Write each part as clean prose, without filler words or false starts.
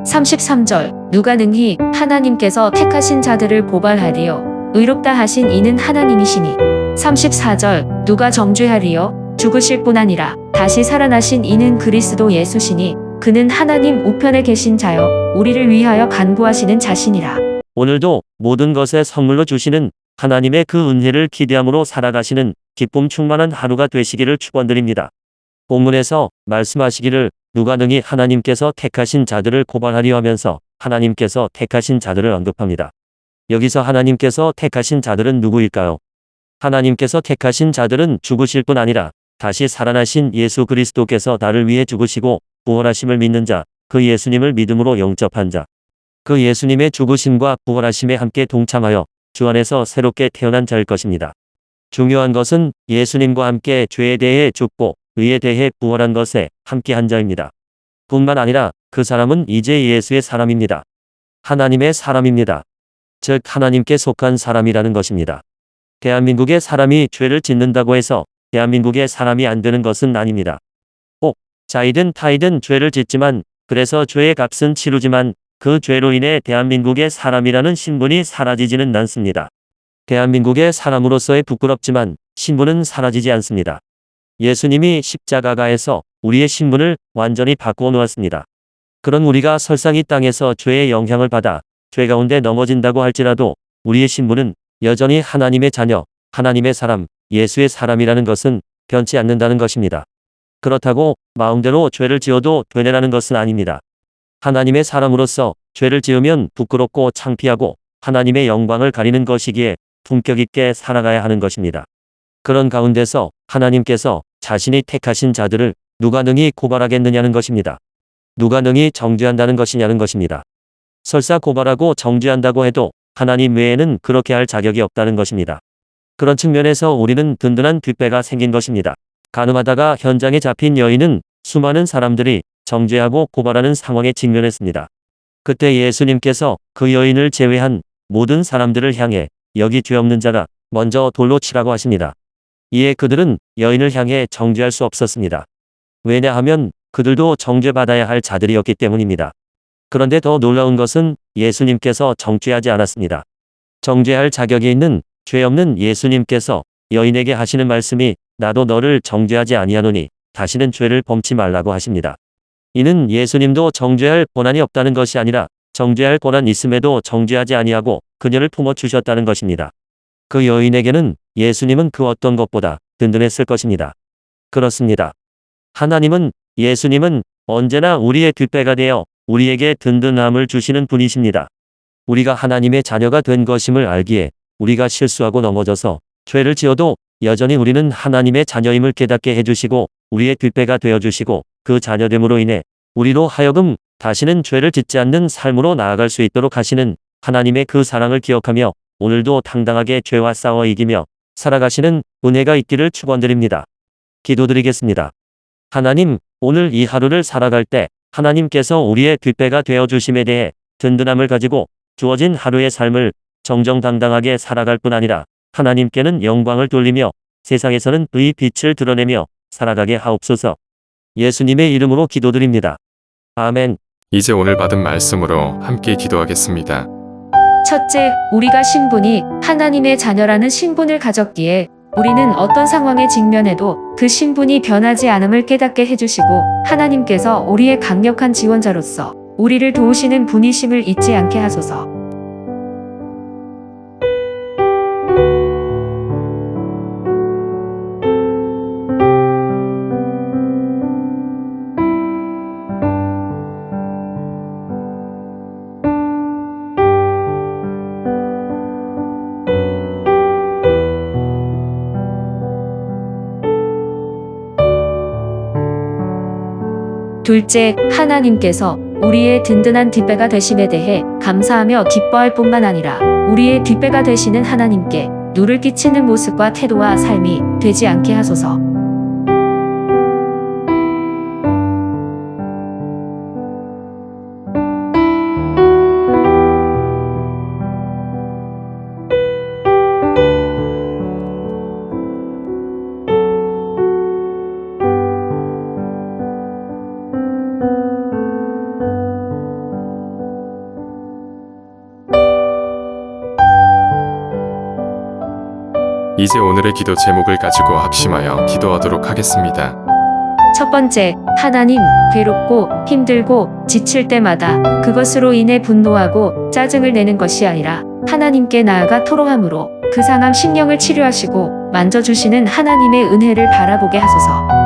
33절 누가 능히 하나님께서 택하신 자들을 고발하리요 의롭다 하신 이는 하나님이시니. 34절 누가 정죄하리요 죽으실 뿐 아니라 다시 살아나신 이는 그리스도 예수시니 그는 하나님 우편에 계신 자여 우리를 위하여 간구하시는 자시니라. 오늘도 모든 것에 선물로 주시는 하나님의 그 은혜를 기대함으로 살아가시는 기쁨 충만한 하루가 되시기를 축원드립니다. 본문에서 말씀하시기를 누가 능히 하나님께서 택하신 자들을 고발하리요 하면서 하나님께서 택하신 자들을 언급합니다. 여기서 하나님께서 택하신 자들은 누구일까요? 하나님께서 택하신 자들은 죽으실 뿐 아니라 다시 살아나신 예수 그리스도께서 나를 위해 죽으시고 부활하심을 믿는 자, 그 예수님을 믿음으로 영접한 자, 그 예수님의 죽으심과 부활하심에 함께 동참하여 주 안에서 새롭게 태어난 자일 것입니다. 중요한 것은 예수님과 함께 죄에 대해 죽고 의에 대해 부활한 것에 함께한 자입니다. 뿐만 아니라 그 사람은 이제 예수의 사람입니다. 하나님의 사람입니다. 즉 하나님께 속한 사람이라는 것입니다. 대한민국의 사람이 죄를 짓는다고 해서 대한민국의 사람이 안 되는 것은 아닙니다. 꼭 자이든 타이든 죄를 짓지만 그래서 죄의 값은 치르지만 그 죄로 인해 대한민국의 사람이라는 신분이 사라지지는 않습니다. 대한민국의 사람으로서의 부끄럽지만 신분은 사라지지 않습니다. 예수님이 십자가가에서 우리의 신분을 완전히 바꾸어 놓았습니다. 그런 우리가 설상 이 땅에서 죄의 영향을 받아 죄 가운데 넘어진다고 할지라도 우리의 신분은 여전히 하나님의 자녀, 하나님의 사람, 예수의 사람이라는 것은 변치 않는다는 것입니다. 그렇다고 마음대로 죄를 지어도 되뇌라는 것은 아닙니다. 하나님의 사람으로서 죄를 지으면 부끄럽고 창피하고 하나님의 영광을 가리는 것이기에 품격 있게 살아가야 하는 것입니다. 그런 가운데서 하나님께서 자신이 택하신 자들을 누가 능히 고발하겠느냐는 것입니다. 누가 능히 정죄한다는 것이냐는 것입니다. 설사 고발하고 정죄한다고 해도 하나님 외에는 그렇게 할 자격이 없다는 것입니다. 그런 측면에서 우리는 든든한 뒷배가 생긴 것입니다. 가늠하다가 현장에 잡힌 여인은 수많은 사람들이 정죄하고 고발하는 상황에 직면했습니다. 그때 예수님께서 그 여인을 제외한 모든 사람들을 향해 여기 죄 없는 자가 먼저 돌로 치라고 하십니다. 이에 그들은 여인을 향해 정죄할 수 없었습니다. 왜냐하면 그들도 정죄받아야 할 자들이었기 때문입니다. 그런데 더 놀라운 것은 예수님께서 정죄하지 않았습니다. 정죄할 자격이 있는 죄 없는 예수님께서 여인에게 하시는 말씀이 나도 너를 정죄하지 아니하노니 다시는 죄를 범치 말라고 하십니다. 이는 예수님도 정죄할 권한이 없다는 것이 아니라 정죄할 권한 있음에도 정죄하지 아니하고 그녀를 품어주셨다는 것입니다. 그 여인에게는 예수님은 그 어떤 것보다 든든했을 것입니다. 그렇습니다. 예수님은 언제나 우리의 뒷배가 되어 우리에게 든든함을 주시는 분이십니다. 우리가 하나님의 자녀가 된 것임을 알기에 우리가 실수하고 넘어져서 죄를 지어도 여전히 우리는 하나님의 자녀임을 깨닫게 해주시고 우리의 뒷배가 되어주시고 그 자녀됨으로 인해 우리로 하여금 다시는 죄를 짓지 않는 삶으로 나아갈 수 있도록 하시는 하나님의 그 사랑을 기억하며 오늘도 당당하게 죄와 싸워 이기며 살아가시는 은혜가 있기를 축원드립니다. 기도드리겠습니다. 하나님, 오늘 이 하루를 살아갈 때 하나님께서 우리의 뒷배가 되어주심에 대해 든든함을 가지고 주어진 하루의 삶을 정정당당하게 살아갈 뿐 아니라 하나님께는 영광을 돌리며 세상에서는 의 빛을 드러내며 살아가게 하옵소서. 예수님의 이름으로 기도드립니다. 아멘. 이제 오늘 받은 말씀으로 함께 기도하겠습니다. 첫째, 우리가 신분이 하나님의 자녀라는 신분을 가졌기에 우리는 어떤 상황에 직면해도 그 신분이 변하지 않음을 깨닫게 해주시고 하나님께서 우리의 강력한 지원자로서 우리를 도우시는 분이심을 잊지 않게 하소서. 둘째, 하나님께서 우리의 든든한 뒷배가 되심에 대해 감사하며 기뻐할 뿐만 아니라 우리의 뒷배가 되시는 하나님께 누를 끼치는 모습과 태도와 삶이 되지 않게 하소서. 이제 오늘의 기도 제목을 가지고 합심하여 기도하도록 하겠습니다. 첫 번째, 하나님, 괴롭고 힘들고 지칠 때마다 그것으로 인해 분노하고 짜증을 내는 것이 아니라 하나님께 나아가 토로함으로 그 상함 심령을 치료하시고 만져주시는 하나님의 은혜를 바라보게 하소서.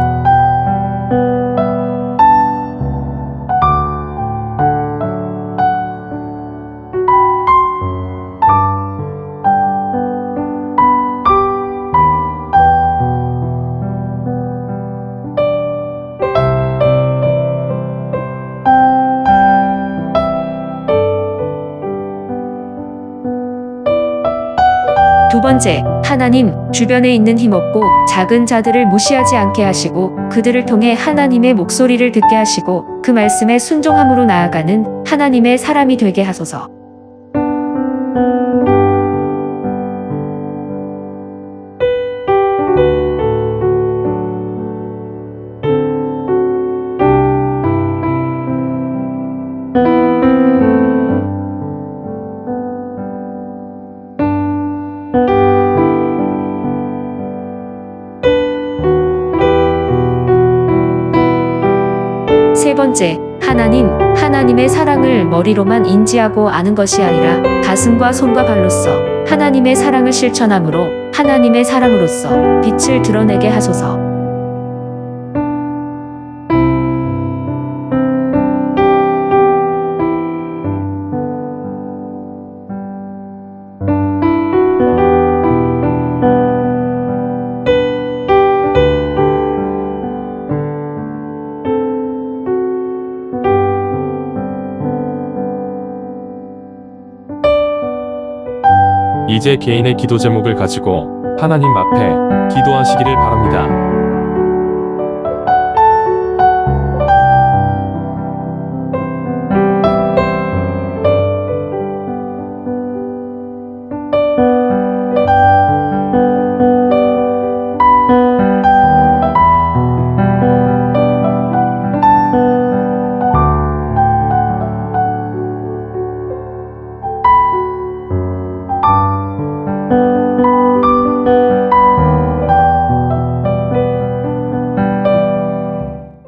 두 번째, 하나님, 주변에 있는 힘없고 작은 자들을 무시하지 않게 하시고 그들을 통해 하나님의 목소리를 듣게 하시고 그 말씀에 순종함으로 나아가는 하나님의 사람이 되게 하소서. 세 번째, 하나님, 하나님의 사랑을 머리로만 인지하고 아는 것이 아니라 가슴과 손과 발로써 하나님의 사랑을 실천함으로 하나님의 사랑으로서 빛을 드러내게 하소서. 이제 개인의 기도 제목을 가지고 하나님 앞에 기도하시기를 바랍니다.